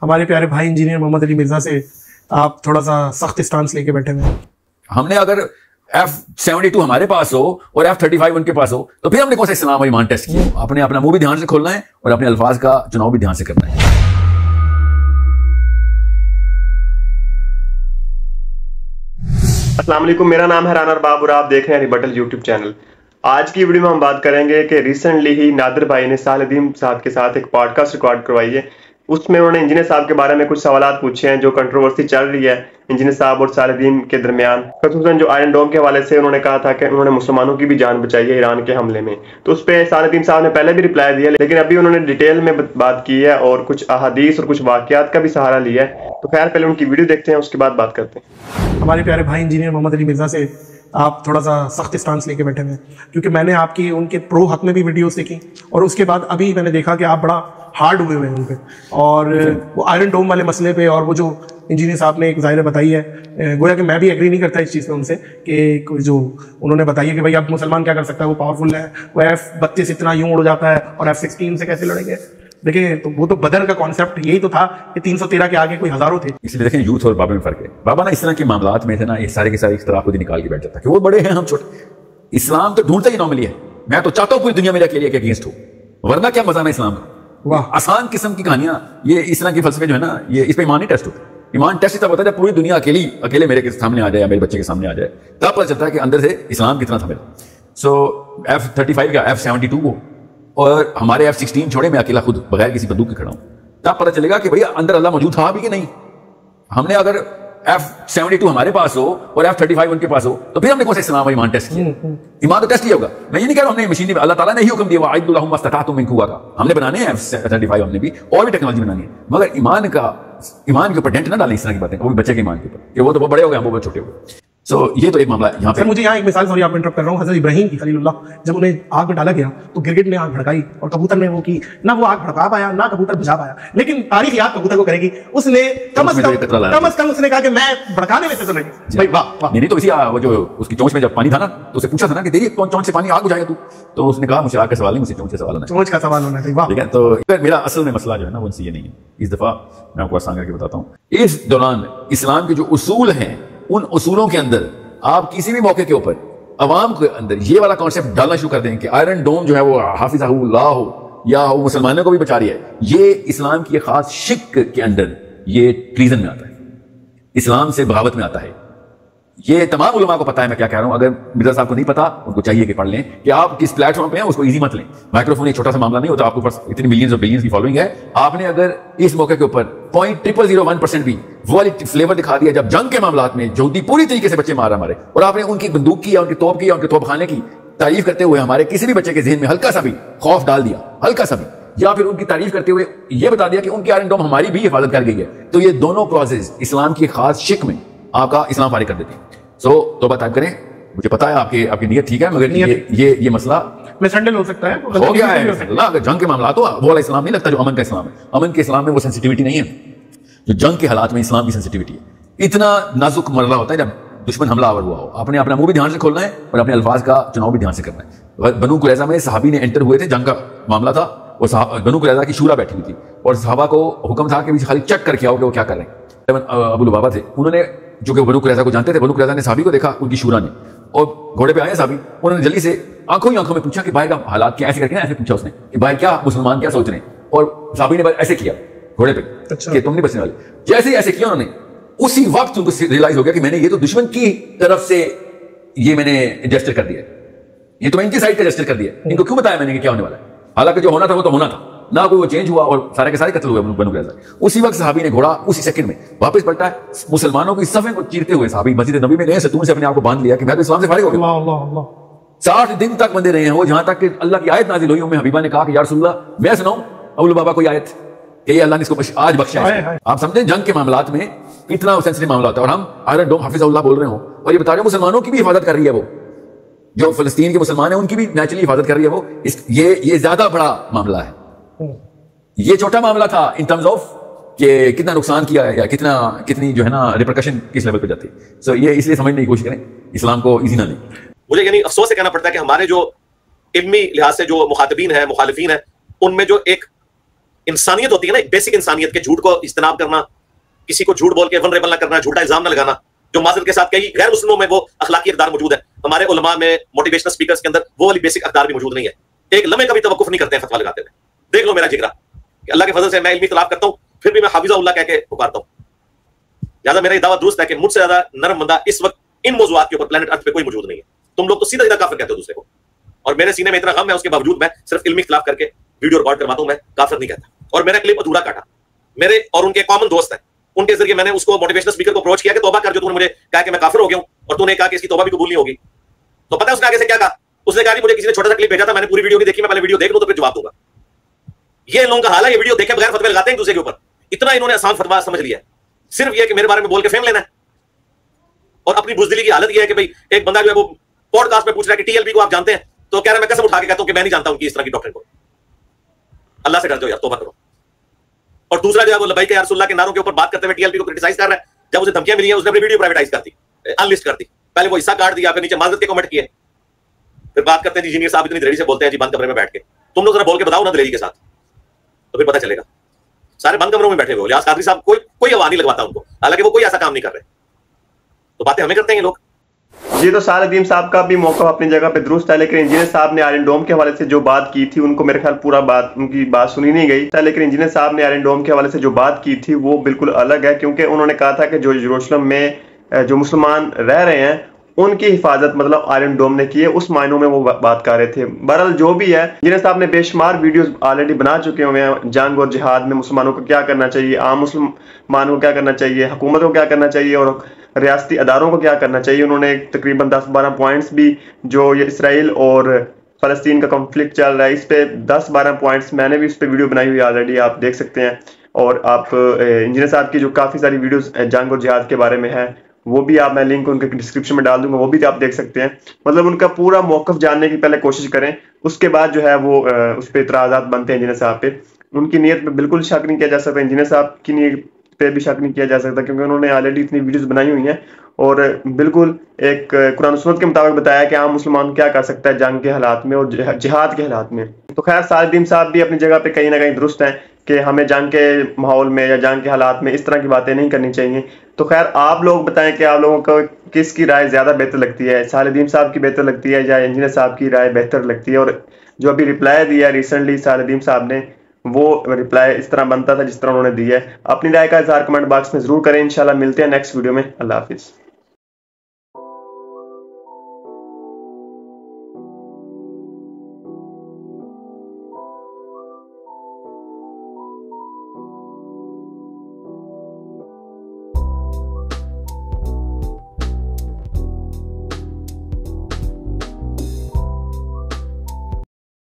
हमारे प्यारे भाई इंजीनियर मोहम्मद अली मिर्जा से आप थोड़ा सा सख्त स्टांस लेके बैठे हुए हैं। हमने अगर F-72 हमारे पास हो और F-35 उनके पास हो तो फिर हमने कौन सा इस्लाम और ईमान टेस्ट किया? आपने अपना मुंह भी ध्यान से खोलना है और अपने अल्फाज का चुनाव भी ध्यान से करना है। अस्सलाम वालेकुम, मेरा नाम है राना अरबाब और आप देख रहे हैं रिबटल यूट्यूब चैनल। आज की वीडियो में हम बात करेंगे कि रिसेंटली ही नादिर भाई ने सालदीन साहब के साथ एक पॉडकास्ट रिकॉर्ड करवाई है। उसमें उन्होंने इंजीनियर साहब के बारे में कुछ सवालात पूछे हैं जो कंट्रोवर्सी चल रही है इंजीनियर साहब और सालदीन के दरमियान। खसूसन जो आयरन डोम के हवाले से उन्होंने कहा था कि उन्होंने मुसलमानों की भी जान बचाई है ईरान के हमले में, तो उस पर सालदीन साहब ने पहले भी रिप्लाई दिया, लेकिन अभी उन्होंने डिटेल में बात की है और कुछ अहादीस और कुछ वाकयात का भी सहारा लिया है। तो खैर पहले उनकी वीडियो देखते हैं, उसके बाद बात करते हैं। हमारे प्यारे भाई इंजीनियर मोहम्मद अली मिर्जा से आप थोड़ा सा सख्त स्टांस लेके बैठे हुए हैं, क्योंकि मैंने आपकी उनके प्रो हक में भी वीडियोस देखी और उसके बाद अभी मैंने देखा कि आप बड़ा हार्ड हुए हुए हैं उन पे, और वो आयरन डोम वाले मसले पे और वो जो इंजीनियर साहब ने एक ज़ाहिर बताई है, गोया कि मैं भी एग्री नहीं करता इस चीज़ में उनसे कि जो उन्होंने बताई है कि भाई अब मुसलमान क्या कर सकता है, वो पावरफुल है, वो F-32 इतना यूं उड़ जाता है और F-16 से कैसे लड़ेंगे। देखिए तो वो तो बदर का कॉन्सेप्ट यही तो था कि 313 के आगे कोई हजारों थे। इसलिए देखें यूथ और बाबा में फर्क है। बाबा ना इस तरह के मामलात में थे ना, ये सारे के सारे इख्तिलाफ खुद ही निकाल के बैठ जाता है कि वो बड़े हैं हम छोटे। इस्लाम तो ढूंढता ही नॉर्मली है। मैं तो चाहता हूँ पूरी दुनिया मेरे अकेले के अगेंस्ट हो, वरना क्या मजा ना इस्लाम का। वाह, आसान किस्म की कहानियां, ये इस तरह के फलसफे जो है ना, ये इस पे ईमान ही टेस्ट होता है। ईमान टेस्ट तब होता है जब पूरी दुनिया अकेले मेरे के सामने आ जाए या मेरे बच्चे के सामने आ जाए, तब पता चलता है कि अंदर से इस्लाम कितना था मेरा। सो F-35 का F-72 को और हमारे F-16 छोड़े, मैं अकेला खुद बगैर किसी बंदूक के खड़ा हूं, तब पता चलेगा कि भैया अंदर अल्लाह मौजूद था भी कि नहीं। हमने अगर F-72 हमारे पास हो और F-35 उनके पास हो तो फिर हमने कौन सा इस्लाम और ईमान टेस्ट किया? ईमान तो टेस्ट ही होगा। मैं ये नहीं कह रहा हूं हमने मशीन, अल्लाह ताला ने ही हुक्म दिया वाइदुल्लाहुम मस्ततातुम मिन कुव्वा का, हमने बनाने हैं F-35, हमने भी और भी टेक्नोलॉजी बनानी है, मगर ईमान के ऊपर डेंट ना डालें इस तरह की बातें, वो भी बच्चे के ईमान के ऊपर कि वो तो बहुत बड़े हो गए, हम वो बहुत छोटे हो गए। सो ये तो एक मामला है। यहाँ पे मुझे यहाँ एक मिसाल, सॉरी आप इंटरप्ट कर रहा हूँ, हज़रत इब्राहिम की खलीलुल्लाह, जब उन्हें आग में डाला गया तो गिरगिट ने आग भड़काई और कबूतर ने वो की ना, वो आग भड़का पाया ना कबूतर बुझा पाया, लेकिन तारीख याद कबूतर को करेगी। उसने कम अज कम उसने कहा कि मैं भड़काने में से तो नहीं भाई, वाह। नहीं तो इसी वो जो उसकी चोंच में जब पानी था ना, तो उसे पूछा था ना कि तेरी चोंच से पानी आग बुझाएगा तू, तो उसने कहा मुझे आग का सवाल नहीं, मुझे चोंच का सवाल होना है, चोंच का सवाल होना चाहिए। वाह। ठीक है, तो मेरा असल में मसला जो है ना वो उनसे ये नहीं है। इस दफा मैं आपको आसान करके बताता हूँ। इस दौरान इस्लाम के जो उसूल हैं, उन उसूलों के अंदर आप किसी भी मौके के ऊपर अवाम के अंदर ये वाला कॉन्सेप्ट डालना शुरू कर दें कि आयरन डोम जो है वो हाफिज़हुल्लाह हो या वो मुसलमानों को भी बचा रही है, ये इस्लाम की एक खास शिक के अंदर ये ट्रीजन में आता है, इस्लाम से बगावत में आता है। ये तमाम उलमा को पता है मैं क्या कह रहा हूं। अगर मिर्जा साहब को नहीं पता, उनको चाहिए कि पढ़ लें कि आप किस प्लेटफॉर्म पे हैं, उसको इजी मत लें। माइक्रोफोन एक छोटा सा मामला नहीं होता, आपके पास इतनी मिलियंस और बिलियंस की फॉलोइंग है। आपने अगर इस मौके के ऊपर 0.0001% भी वो वाली फ्लेवर दिखा दिया जब जंग के मामलात में यहूदी पूरी तरीके से बच्चे मारा हमारे, और आपने उनकी बंदूक की या उनकी तोप की या उनके तोपखाने की तारीफ करते हुए हमारे किसी भी बच्चे के ज़हन में हल्का सा भी खौफ डाल दिया, हल्का सा भी, या फिर उनकी तारीफ करते हुए ये बता दिया कि उनकी आयरन डोम हमारी भी हिफाजत कर गई है, तो ये दोनों क्लॉजेज इस्लाम की खास शिक में आपका इस्लाम फारिग कर देते हैं। सो तो बताया करें, मुझे पता है आपकी नीयत ठीक है, मगर ये मसला मिसहैंडल हो सकता है, हो गया है। अगर जंग के मामला तो वो वाला इस्लाम नहीं लगता जो अमन का इस्लाम है। अमन के इस्लाम में वो सेंसिटिविटी नहीं है जो जंग के हालात में इस्लाम की सेंसिटिविटी है। इतना नाजुक मरला होता है जब दुश्मन हमलावर हुआ हो। आपने अपना मुंह भी ध्यान से खोलना है और अपने अल्फाज का चुनाव भी ध्यान से करना है। बनू कुरैज़ा में सहाबी ने एंटर हुए थे, जंग का मामला था, और बनू कुरैज़ा की शूरा बैठी हुई थी और सहाबा को हुक्म था कि खाली चेक करके आओ कि वो क्या कर रहे हैं। अबू लुबाबा थे, उन्होंने, जो कि बनू कुरैज़ा को जानते थे, बनू कुरैज़ा ने साहबी को देखा, उनकी शूरा ने, और घोड़े पे आए साहबी, उन्होंने जल्दी से आंखों ही आंखों में पूछा कि बाहर का हालात क्या, ऐसे करके ना ऐसे पूछा उसने कि बाहर क्या मुसलमान क्या सोच रहे हैं, और साहबी ने ऐसे किया घोड़े पे कि तुम नहीं बचने वाले। जैसे ही ऐसे किया उन्होंने, उसी वक्त उनको रियलाइज हो गया कि मैंने ये तो दुश्मन की तरफ से ये मैंने जेस्चर कर दिया, ये तो मैं इनकी साइड का जेस्चर कर दिया, इनको क्यों बताया मैंने कि क्या होने वाला है। हालांकि जो होना था वो तो होना था ना, कोई वो चेंज हुआ और सारे के सारे कत्ल हुए बनू कुरैज़ा। उसी वक्त सहाबी ने घोड़ा उसी सेकंड में वापस पलटा है, मुसलमानों की सफ़े को चीरते हुए सहाबी मस्जिद नबी में गए, सतून से अपने आप को बांध लिया कि मैं तो इस्लाम से फारिग हो गया। 60 दिन तक बंदे रहे हैं वो, जहां तक कि अल्लाह की आयत नाजिल हुई। उम्मे हबीबा ने कहा कि या रसूलल्लाह मैं सुनाऊं अबू लुबाबा कोई आयत कि ये अल्लाह ने इसको आज बख्शा है। आप समझे जंग के मामलात में इतना सेंसिटिव मामला होता है, और हम आयरन डोम हाफिज़हुल्लाह बोल रहे हो और ये बता रहे हो मुसलमानों की भी हिफाजत कर रही है, वो जो फलस्तीन के मुसलमान है उनकी भी नेचुरली हिफाजत कर रही है वो। ये ज्यादा बड़ा मामला है, ये छोटा मामला था इन टर्म्स ऑफ कि कितना नुकसान किया है या कितनी जो है ना रिपरकशन किस लेवल पे जाती है। सो ये इसलिए समझने की कोशिश करें, इस्लाम को इजी ना लें। मुझे यानी अफसोस से कहना पड़ता है कि हमारे जो इल्मी लिहाज से जो मुखातबीन है, मुखालिफीन है, उनमें जो एक इंसानियत होती है ना, एक बेसिक इंसानियत के झूठ को इज्तनाब करना, किसी को झूठ बोल के वनरेबल ना करना, झूठा इल्जाम ना लगाना, जो माजरत के साथ कई गैर मुस्लिमों में वो अखलाकी अक़दार मौजूद है, हमारे उलमा में मोटिवेशनल स्पीकर्स के अंदर वो वाली बेसिक अक़दार भी मौजूद नहीं है। एक लम्हे का भी तवक्कुफ नहीं करते हैं फतवा लगाते हुए। देख लो मेरा जिगरा, अल्लाह के फजल से मैं इल्मी इख्तिलाफ करता हूं, फिर भी मैं हाफिज़हुल्लाह कह के पुकारता हूं। लिहाजा मेरा ये दावा दुरुस्त है कि मुझसे ज्यादा नरम बंदा इस वक्त इन मौज़ूआत के ऊपर प्लेनेट अर्थ पे कोई मौजूद नहीं है। तुम लोग तो सीधा सीधा काफिर कहते हो दूसरे को, और मेरे सीने में इतना गम है, उसके बावजूद मैं सिर्फ इल्मी इख्तिलाफ करके वीडियो रिकॉर्ड करवाता हूं, मैं काफिर नहीं कहता। और मेरा क्लिप अधूरा काटा, मेरे और उनके कॉमन दोस्त हैं, उनके जरिए मैंने उसको मोटिवेशनल स्पीकर को अप्रोच किया कि तौबा कर, जो तूने मुझे कहा कि मैं काफिर हो गया हूं, और तूने कहा कि इसकी तौबा भी कबूल नहीं होगी। तो पता है उसने आगे से क्या कहा? उसने कहा कि मुझे किसी ने छोटा सा क्लिप भेजा था, मैंने पूरी वीडियो नहीं देखी, मैं पहले वीडियो देख लूं तो फिर जवाब दूंगा। ये लोगों का हाल है, ये वीडियो देखे बगैर फतवे लगाते हैं दूसरे के ऊपर। इतना इन्होंने आसान फतवा समझ लिया है, सिर्फ ये कि मेरे बारे में बोल के फेम लेना है। और अपनी बुज़दिली की हालत ये है कि भाई एक बंदा जो है वो पॉडकास्ट में पूछ रहा है कि टीएलपी को आप जानते हैं, तो कह रहा है मैं कसम उठा के कहता हूं कि मैं नहीं जानता उनकी इस तरह की डॉक्ट्रिन को। अल्लाह से डर जाओ यार, तौबा करो। और दूसरा जो है वो लबैक या रसूलुल्लाह के नारों के ऊपर बात करते हुए टीएलपी को क्रिटिसाइज कर रहा है। जब उसे धमकियां मिली हैं उसने अपनी वीडियो प्राइवेटाइज कर दी, अनलिस्ट कर दी, पहले वो हिस्सा काट दिया, फिर नीचे माजरत के कमेंट किए, फिर बात करते हैं जी इंजीनियर साहब इतनी दलेरी से बोलते हैं जी बंद कमरे में बैठ के। तुम लोग जरा बोल के बताओ ना दलेरी के साथ, तो फिर पता चलेगा। सारे बंद कमरों में बैठे हुए, लिहाज कादरी साहब कोई हवा नहीं लगवाता उनको, हालांकि वो कोई ऐसा काम नहीं कर रहे, तो बातें हमें करते हैं लोग। जी, तो सालेदीन साहब का भी मौका अपनी जगह पे दुरुस्त है, लेकिन इंजीनियर साहब ने आयरन डोम के हवाले से जो बात की थी, उनको मेरे ख्याल पूरा उनकी बात सुनी नहीं गई था। लेकिन इंजीनियर साहब ने आयरन डोम के हवाले से जो बात की थी वो बिल्कुल अलग है, क्योंकि उन्होंने कहा था कि जो यरूशलेम में जो मुसलमान रह रहे हैं उनकी हिफाजत मतलब आयरन डोम ने की है, उस मायनों में वो बात कर रहे थे। बहरहाल जो भी है, इंजीनियर साहब ने बेशुमार वीडियोस ऑलरेडी बना चुके हुए हैं, जंग और जिहाद में मुसलमानों को क्या करना चाहिए, आम मुसलमानों को क्या करना चाहिए, हुकूमत को क्या करना चाहिए और रियासती अदारों को क्या करना चाहिए। उन्होंने तकरीबन 10-12 पॉइंट्स भी, जो ये इसराइल और फ़लस्तीन का कॉन्फ्लिक्ट चल रहा है, इस पे 10-12 पॉइंट्स मैंने भी इस पे वीडियो बनाई हुई है ऑलरेडी, आप देख सकते हैं। और आप इंजीनियर साहब की जो काफ़ी सारी वीडियोस जंग और जिहाद के बारे में है, वो भी मैं लिंक उनके डिस्क्रिप्शन में डाल दूंगा, वो भी आप देख सकते हैं। मतलब उनका पूरा मौक़िफ़ जानने की पहले कोशिश करें, उसके बाद जो है वो उस पर इतराज़ात बनते हैं इंजीनियर साहब पे। उनकी नीयत पे बिल्कुल शक नहीं किया जा सकता, इंजीनियर साहब की नीयत पे भी शक नहीं किया जा सकता, क्योंकि उन्होंने ऑलरेडी इतनी वीडियोस बनाई हुई हैं और बिल्कुल एक कुरान सुन्नत के मुताबिक बताया कि आम मुसलमान क्या कर सकता है जंग के हालात में और जिहाद के हालात में। तो खैर सालेदीन साहब भी अपनी जगह पे कहीं ना कहीं दुरुस्त हैं कि हमें जंग के माहौल में या जंग के हालात में इस तरह की बातें नहीं करनी चाहिए। तो खैर आप लोग बताएं कि आप लोगों को किसकी राय ज़्यादा बेहतर लगती है, सालेदीन साहब की बेहतर लगती है या इंजीनियर साहब की राय बेहतर लगती है। और जो अभी रिप्लाई दिया रिसेंटली सालेदीन साहब ने, वो रिप्लाई इस तरह बनता था जिस तरह उन्होंने दिया है। अपनी राय का इज़हार कमेंट बॉक्स में ज़रूर करें। इंशाल्लाह मिलते हैं नेक्स्ट वीडियो में। अल्लाह हाफिज़।